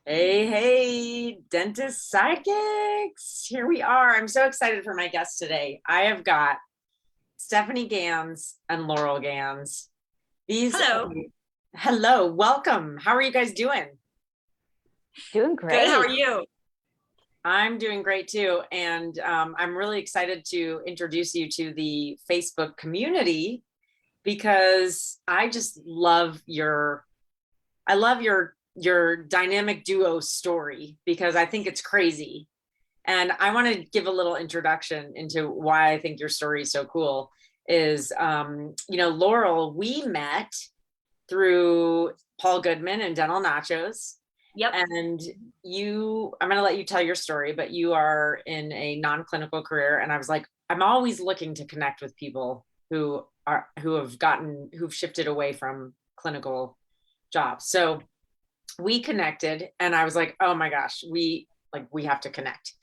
Hey, hey, dentist psychics. Here we are. I'm so excited for my guest today. I have got Stephanie Gans and Laurel Gans. These, Hello. hello, welcome. How are you guys doing? Doing Good. How are great. you? I'm doing great too. And I'm really excited to introduce you to the Facebook community because I love your dynamic duo story because I think it's crazy. And I want to give a little introduction into why I think your story is so cool. Laurel, we met through Paul Goodman and Dental Nachos. Yep. And I'm going to let you tell your story, but you are in a non-clinical career. And I was like, I'm always looking to connect with people who've shifted away from clinical jobs. So we connected and I was like, oh my gosh, we have to connect.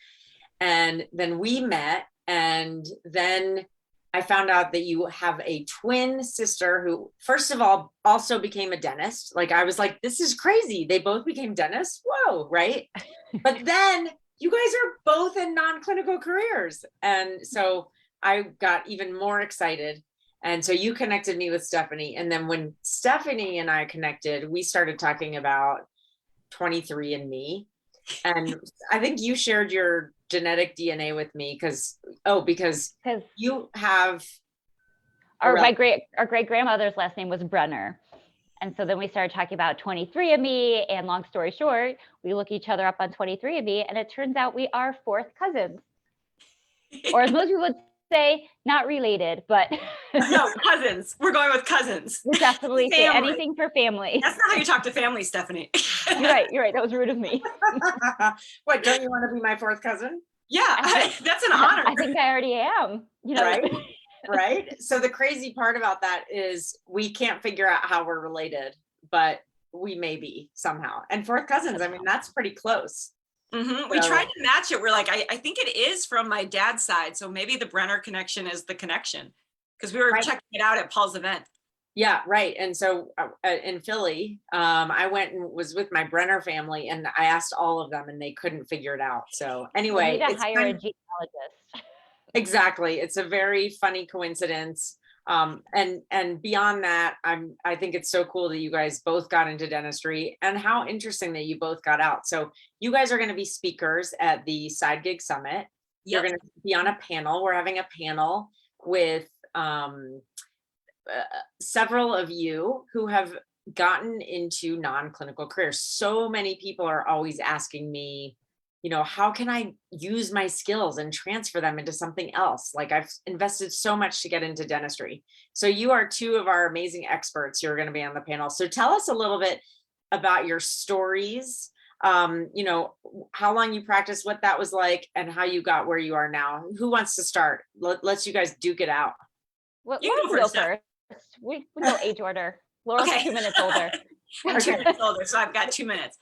And then we met, and then I found out that you have a twin sister who, first of all, also became a dentist. Like, I was like, this is crazy. They both became dentists. Whoa, right? But then you guys are both in non-clinical careers. And so I got even more excited. And so you connected me with Stephanie. And then when Stephanie and I connected, we started talking about 23andMe. And I think you shared your genetic DNA with me because Because you have our great grandmother's last name was Brenner. And so then we started talking about 23andMe, and long story short, we look each other up on 23andMe, and it turns out we are fourth cousins. Or as most people would say, not related, but No, cousins. We're going with cousins. we're definitely anything for family. That's not how you talk to family, Stephanie. You're right. That was rude of me. what, don't you want to be my fourth cousin? Yeah, that's an honor. I think I already am. Right? Right. So the crazy part about that is we can't figure out how we're related, but we may be somehow. And fourth cousins, I mean, that's pretty close. Mm-hmm. We tried to match it. We're like, I think it is from my dad's side. So maybe the Brenner connection is the connection, because we were checking it out at Paul's event. Yeah, right. And so in Philly, I went and was with my Brenner family, and I asked all of them, and they couldn't figure it out. So anyway, we need to hire a genealogist. Exactly. It's a very funny coincidence. And beyond that, I think it's so cool that you guys both got into dentistry, and how interesting that you both got out. So you guys are going to be speakers at the Side Gig Summit. You're going to be on a panel. We're having a panel with several of you who have gotten into non-clinical careers. So many people are always asking me, how can I use my skills and transfer them into something else? Like, I've invested so much to get into dentistry. So you are two of our amazing experts who are going to be on the panel. So tell us a little bit about your stories, how long you practiced, what that was like, and how you got where you are now. Who wants to start? Let's you guys duke it out. Well, you can go first. We go age order. Laurel's 2 minutes older. I'm 2 minutes older, so I've got 2 minutes.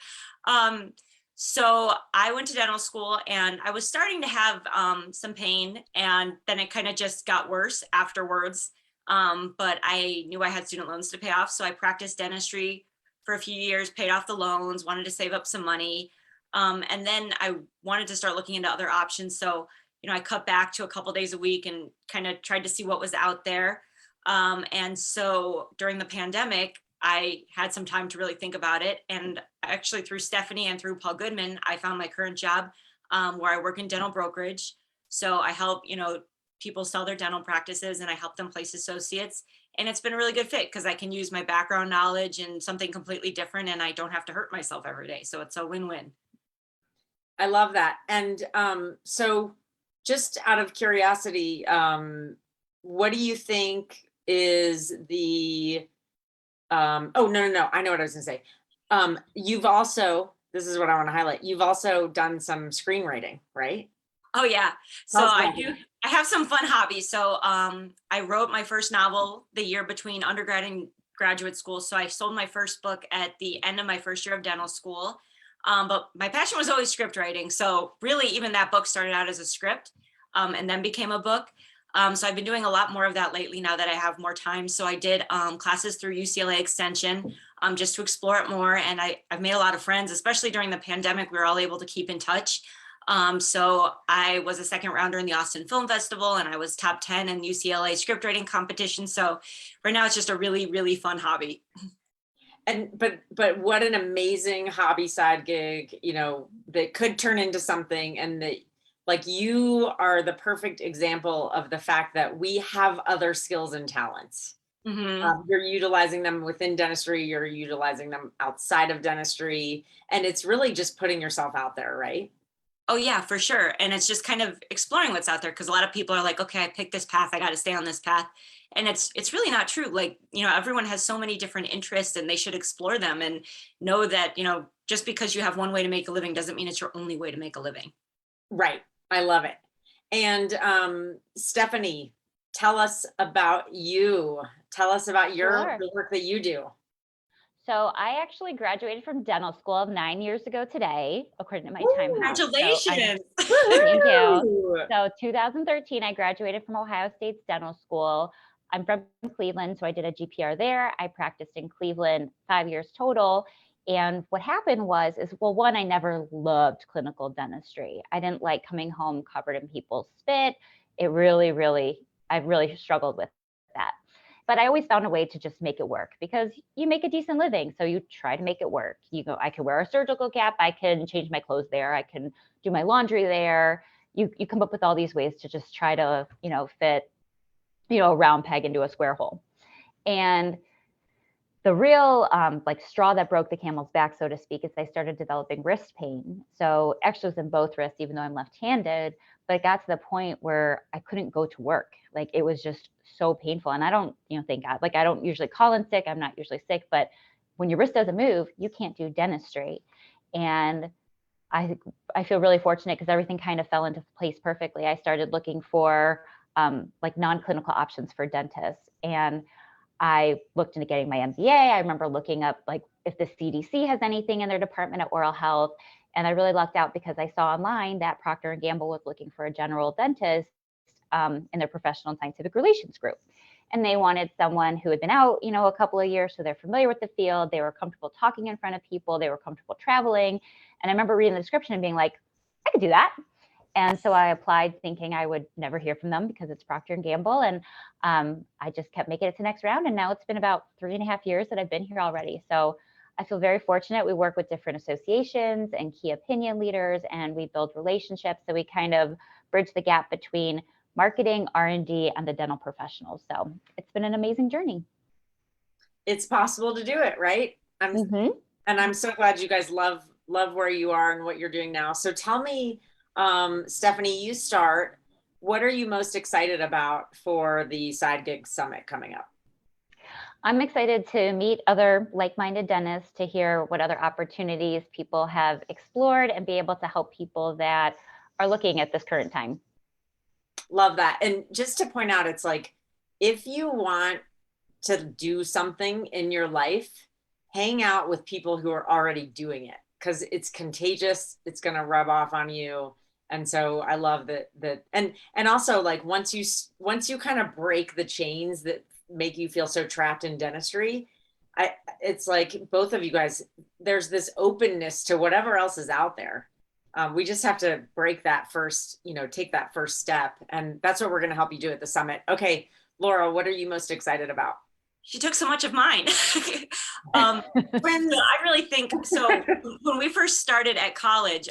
So I went to dental school, and I was starting to have some pain, and then it kind of just got worse afterwards. But I knew I had student loans to pay off, so I practiced dentistry for a few years, paid off the loans, wanted to save up some money. And then I wanted to start looking into other options. So, I cut back to a couple days a week and kind of tried to see what was out there. And so during the pandemic, I had some time to really think about it. And actually through Stephanie and through Paul Goodman, I found my current job where I work in dental brokerage. So I help, people sell their dental practices, and I help them place associates. And it's been a really good fit because I can use my background knowledge in something completely different, and I don't have to hurt myself every day. So it's a win-win. I love that. And so just out of curiosity, what do you think is the no, I know what I was gonna say. You've also, this is what I want to highlight, you've also done some screenwriting, right? Oh yeah. So I have some fun hobbies. So I wrote my first novel the year between undergrad and graduate school. So I sold my first book at the end of my first year of dental school. But my passion was always script writing. So really, even that book started out as a script and then became a book. So I've been doing a lot more of that lately now that I have more time. So I did classes through UCLA Extension just to explore it more. And I've made a lot of friends, especially during the pandemic. We were all able to keep in touch. So I was a second rounder in the Austin Film Festival, and I was top 10 in UCLA script writing competition. So right now it's just a really, really fun hobby. And but what an amazing hobby side gig, that could turn into something, and that, like, you are the perfect example of the fact that we have other skills and talents. You're utilizing them within dentistry, you're utilizing them outside of dentistry, and it's really just putting yourself out there, right? Oh yeah, for sure. And it's just kind of exploring what's out there, because a lot of people are like, okay, I picked this path, I got to stay on this path. And it's really not true. Like, everyone has so many different interests, and they should explore them and know that, just because you have one way to make a living doesn't mean it's your only way to make a living. Right. I love it. And Stephanie, tell us about you. Tell us about Sure. the work that you do. So I actually graduated from dental school 9 years ago today, according to my time Woo! house. Congratulations. Thank you. Woo! So 2013, I graduated from Ohio State's dental school. I'm from Cleveland, so I did a GPR there. I practiced in Cleveland 5 years total. And what happened is, well, one, I never loved clinical dentistry. I didn't like coming home covered in people's spit. I really struggled with that. But I always found a way to just make it work, because you make a decent living. So you try to make it work. You go, I can wear a surgical cap. I can change my clothes there. I can do my laundry there. You come up with all these ways to just try to, fit, a round peg into a square hole. And the real straw that broke the camel's back, so to speak, is I started developing wrist pain. So actually it was in both wrists, even though I'm left-handed, but it got to the point where I couldn't go to work. Like, it was just so painful. And I don't, thank God, I don't usually call in sick. I'm not usually sick, but when your wrist doesn't move, you can't do dentistry. And I feel really fortunate, because everything kind of fell into place perfectly. I started looking for non-clinical options for dentists. And I looked into getting my MBA. I remember looking up if the CDC has anything in their department of oral health. And I really lucked out, because I saw online that Procter & Gamble was looking for a general dentist in their professional and scientific relations group. And they wanted someone who had been out, a couple of years, so they're familiar with the field. They were comfortable talking in front of people. They were comfortable traveling. And I remember reading the description and being like, I could do that. And so I applied, thinking I would never hear from them, because it's Procter & Gamble. And I just kept making it to the next round. And now it's been about 3.5 years that I've been here already. So I feel very fortunate. We work with different associations and key opinion leaders, and we build relationships. So we kind of bridge the gap between marketing, R&D, and the dental professionals. So it's been an amazing journey. It's possible to do it, right? And I'm so glad you guys love where you are and what you're doing now. So tell me, Stephanie, you start. What are you most excited about for the Side Gig Summit coming up? I'm excited to meet other like-minded dentists, to hear what other opportunities people have explored, and be able to help people that are looking at this current time. Love that. And just to point out, it's like, if you want to do something in your life, hang out with people who are already doing it, because it's contagious. It's going to rub off on you. And so I love that. And also, once you kind of break the chains that make you feel so trapped in dentistry, it's like, both of you guys, there's this openness to whatever else is out there. We just have to break that first, take that first step. And that's what we're going to help you do at the summit. Okay, Laura, what are you most excited about? She took so much of mine. I really think, so when we first started at college,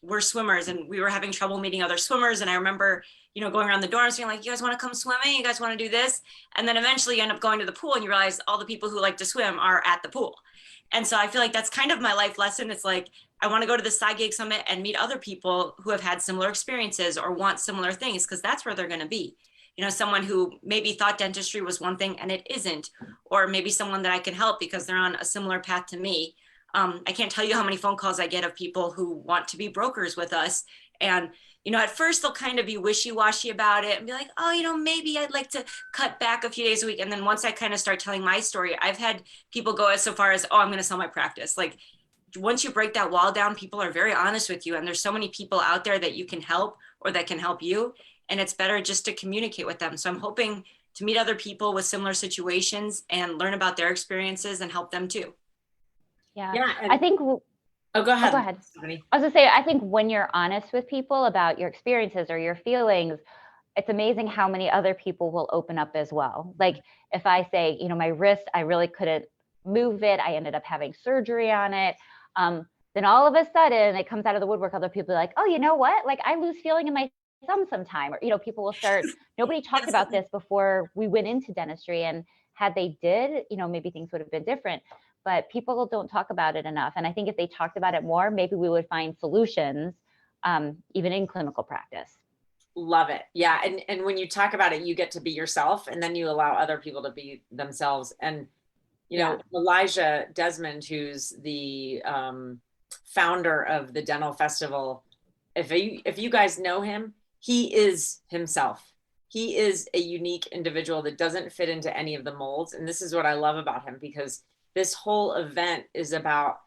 we're swimmers, and we were having trouble meeting other swimmers. And I remember, going around the dorms being like, you guys want to come swimming? You guys want to do this? And then eventually you end up going to the pool, and you realize all the people who like to swim are at the pool. And so I feel like that's kind of my life lesson. It's like, I want to go to the Side Gig Summit and meet other people who have had similar experiences or want similar things, because that's where they're going to be. Someone who maybe thought dentistry was one thing and it isn't, or maybe someone that I can help because they're on a similar path to me. I can't tell you how many phone calls I get of people who want to be brokers with us. And, at first they'll kind of be wishy-washy about it and be like, oh, maybe I'd like to cut back a few days a week. And then once I kind of start telling my story, I've had people go as so far as, I'm going to sell my practice. Like, once you break that wall down, people are very honest with you. And there's so many people out there that you can help, or that can help you. And it's better just to communicate with them. So I'm hoping, to meet other people with similar situations and learn about their experiences and help them too. Yeah. Yeah. I think, Oh, go ahead. go ahead. Stephanie. I was gonna say, I think when you're honest with people about your experiences or your feelings, it's amazing how many other people will open up as well. Like if I say, you know, my wrist, I really couldn't move it. I ended up having surgery on it. Then all of a sudden it comes out of the woodwork. Other people are like, oh, you know what? Like I lose feeling in my thumb sometime, or, you know, people will start, nobody talked about this before we went into dentistry. And had they did, you know, maybe things would have been different, but people don't talk about it enough. And I think if they talked about it more, maybe we would find solutions, even in clinical practice. Love it. Yeah. And when you talk about it, you get to be yourself, and then you allow other people to be themselves. And, you know, Elijah Desmond, who's the founder of the Dental Festival, if you guys know him, he is himself. He is a unique individual that doesn't fit into any of the molds. And this is what I love about him, because this whole event is about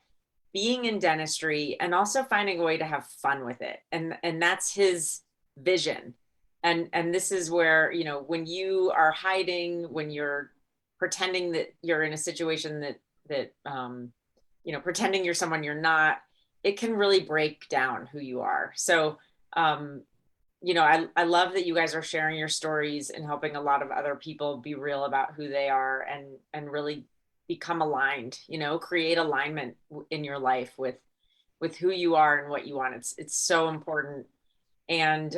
being in dentistry and also finding a way to have fun with it. And that's his vision. And this is where, you know, when you are hiding, when you're pretending that you're in a situation that you know, pretending you're someone you're not, it can really break down who you are. So you know, I love that you guys are sharing your stories and helping a lot of other people be real about who they are, and really become aligned, you know, create alignment in your life with who you are and what you want. It's so important. And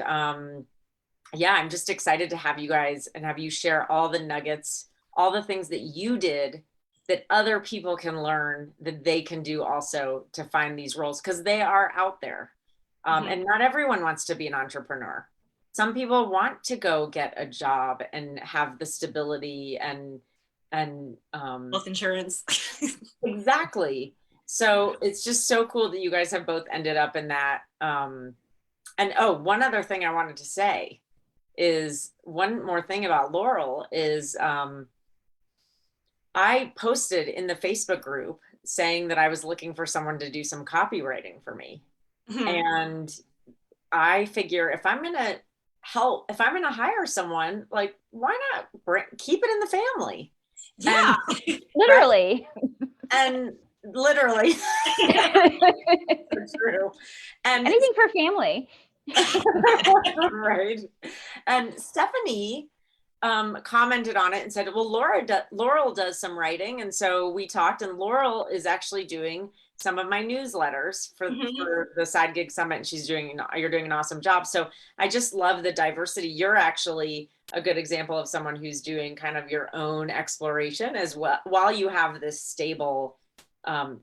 yeah, I'm just excited to have you guys and have you share all the nuggets, all the things that you did that other people can learn, that they can do also to find these roles, because they are out there. And not everyone wants to be an entrepreneur. Some people want to go get a job and have the stability and Health insurance. exactly. So it's just so cool that you guys have both ended up in that. And oh, one other thing I wanted to say is, one more thing about Laurel is I posted in the Facebook group saying that I was looking for someone to do some copywriting for me. And I figure if I'm going to hire someone, like, why not keep it in the family? Yeah. And, Literally. And literally. True. And anything for family. Right. And Stephanie commented on it and said, well, Laurel does some writing. And so we talked, and Laurel is actually doing some of my newsletters for the Side Gig Summit, and you're doing an awesome job. So I just love the diversity. You're actually a good example of someone who's doing kind of your own exploration as well, while you have this stable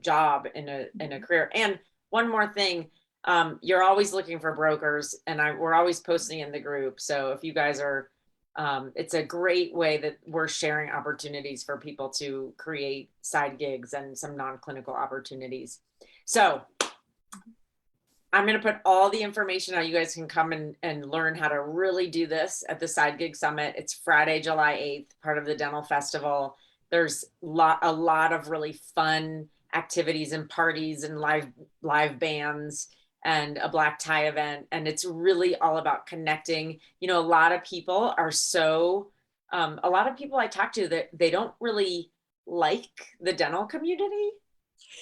job in a career. And one more thing, you're always looking for brokers, and we're always posting in the group. So if you guys are, it's a great way that we're sharing opportunities for people to create side gigs and some non-clinical opportunities. So I'm going to put all the information out. You guys can come and learn how to really do this at the Side Gig Summit. It's Friday, July 8th, part of the Dental Festival. There's a lot of really fun activities and parties and live bands and a black tie event. And it's really all about connecting. You know, a lot of people I talk to, that they don't really like the dental community.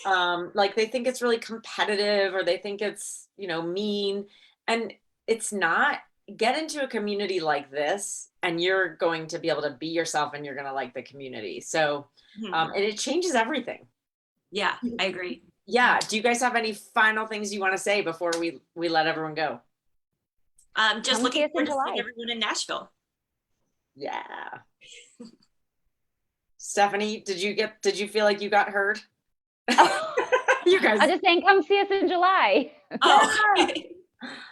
Like they think it's really competitive, or they think it's, you know, mean, and it's not. Get into a community like this and you're going to be able to be yourself, and you're going to like the community. So, and it changes everything. Yeah, I agree. Yeah. Do you guys have any final things you want to say before we let everyone go? Just looking forward to seeing everyone in Nashville. Yeah. Stephanie, did you feel like you got heard? You guys. I was just saying, come see us in July. Oh.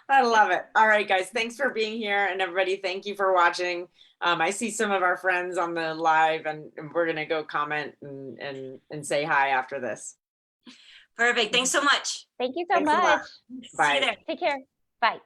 I love it. All right, guys. Thanks for being here. And everybody, thank you for watching. I see some of our friends on the live, and we're going to go comment and say hi after this. Perfect. Thanks so much. Thank you so much. Bye. See you there. Take care. Bye.